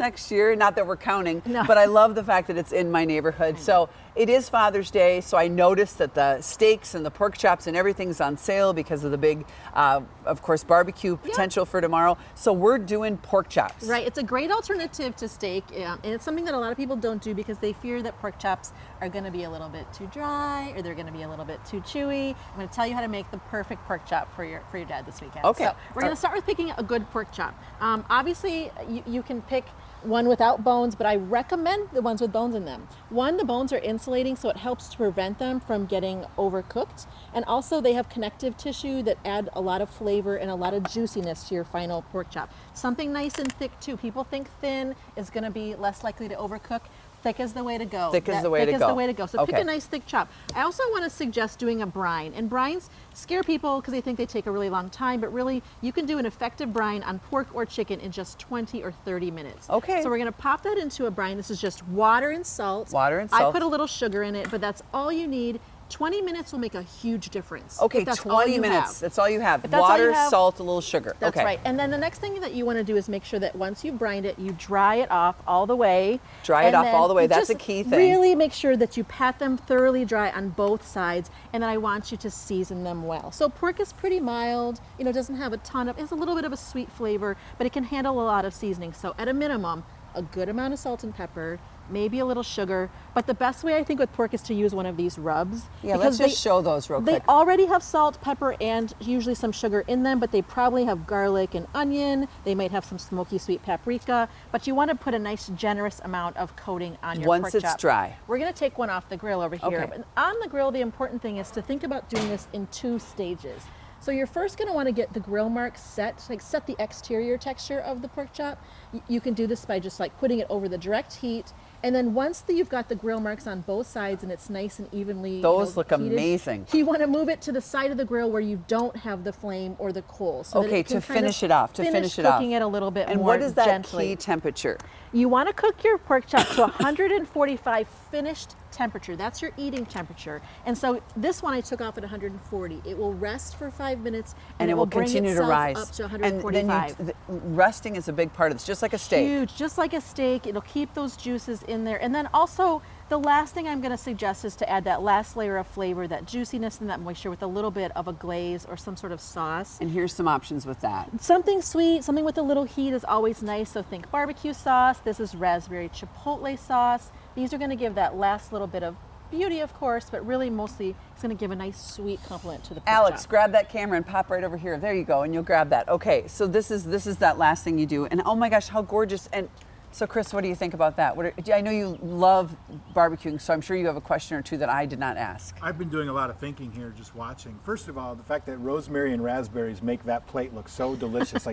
next year. Not that we're counting, No. but I love the fact that it's in my neighborhood. So it is Father's Day, so I noticed that the steaks and the pork chops and everything's on sale because of the big, of course, barbecue potential for tomorrow. So we're doing pork chops. Right, it's a great alternative to steak, and it's something that a lot of people don't do because they fear that pork chops are going to be a little bit too dry or they're going to be a little bit too chewy. I'm going to tell you how to make the perfect pork chop for your dad this weekend. Okay. So we're going to start with picking a good pork chop. Obviously, you can pick one without bones, but I recommend the ones with bones in them. One, the bones are insulating, so it helps to prevent them from getting overcooked. And also they have connective tissue that add a lot of flavor and a lot of juiciness to your final pork chop. Something nice and thick too. People think thin is gonna be less likely to overcook. Thick is the way to go. Thick is the way to go. Thick is the way to go. So pick Okay. a nice thick chop. I also want to suggest doing a brine. And brines scare people because they think they take a really long time, but really you can do an effective brine on pork or chicken in just 20 or 30 minutes. Okay. So we're going to pop that into a brine. This is just water and salt. Water and I salt. put a little sugar in it, but that's all you need. 20 minutes will make a huge difference. Okay, if that's all 20 you minutes. have. That's all you have. If that's all you Water, have, salt, a little sugar. That's okay. right. And then the next thing that you want to do is make sure that once you've brined it, you dry it off all the way. Dry it And off then all the way. you That's just a key thing. Really make sure that you pat them thoroughly dry on both sides. And then I want you to season them well. So pork is pretty mild, doesn't have a ton of, it's a little bit of a sweet flavor, but it can handle a lot of seasoning. So at a minimum, a good amount of salt and pepper, maybe a little sugar, but the best way I think with pork is to use one of these rubs. Yeah, because let's just show those real They quick. already have salt, pepper, and usually some sugar in them, but they probably have garlic and onion. They might have some smoky sweet paprika, but you want to put a nice generous amount of coating on your Once pork it's chop. dry. We're going to take one off the grill over here. Okay. But on the grill, the important thing is to think about doing this in 2 stages. So you're first going to want to get the grill marks set, set the exterior texture of the pork chop. You can do this by just putting it over the direct heat. And then once you've got the grill marks on both sides and it's nice and evenly Those look heated, amazing. you want to move it to the side of the grill where you don't have the flame or the coal. So that Okay, it can to kind of finish it off, cooking it a little bit And more what is that gently. key temperature? You want to cook your pork chop to 145 finished temperature. That's your eating temperature. And so this one I took off at 140. It will rest for 5 minutes And it will continue to bring itself rise. up to And 145. then resting is a big part of this, just like a steak. Huge, just like a steak. It'll keep those juices in there. And then also, the last thing I'm going to suggest is to add that last layer of flavor, that juiciness and that moisture with a little bit of a glaze or some sort of sauce. And here's some options with that. Something sweet, something with a little heat is always nice. So think barbecue sauce. This is raspberry chipotle sauce. These are going to give that last little bit of beauty, of course, but really mostly it's going to give a nice sweet complement to the pork Alex, chop. grab that camera and pop right over here. There you go, and you'll grab that. Okay, so this is that last thing you do. And oh my gosh, how gorgeous. And so Chris, what do you think about that? I know you love barbecuing, so I'm sure you have a question or two that I did not ask. I've been doing a lot of thinking here just watching. First of all, the fact that rosemary and raspberries make that plate look so delicious.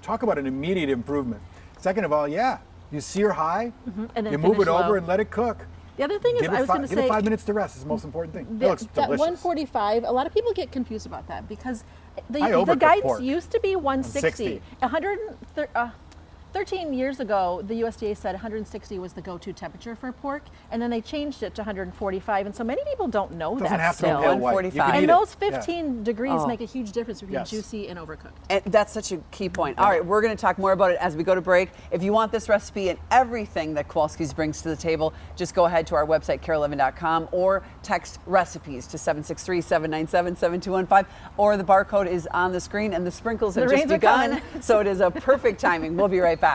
Talk about an immediate improvement. Second of all, you sear high, And then you move finish it over low. and let it cook. The other thing is, Give I was going to it say, 5 minutes to rest is the most important thing. It that looks delicious. 145, a lot of people get confused about that because the I overcook guides pork. used to be 160. 160. 13 years ago, the USDA said 160 was the go-to temperature for pork, and then they changed it to 145, and so many people don't know Doesn't that have to be still. pale white. You 145. can eat And it. those Yeah. 15 degrees Oh. make a huge difference between Yes. juicy and overcooked. And that's such a key point. All right, we're going to talk more about it as we go to break. If you want this recipe and everything that Kowalski's brings to the table, just go ahead to our website, carolevin.com, or text recipes to 763-797-7215, or the barcode is on the screen, and the sprinkles have The just rains are begun, coming. so it is a perfect timing. We'll be right back.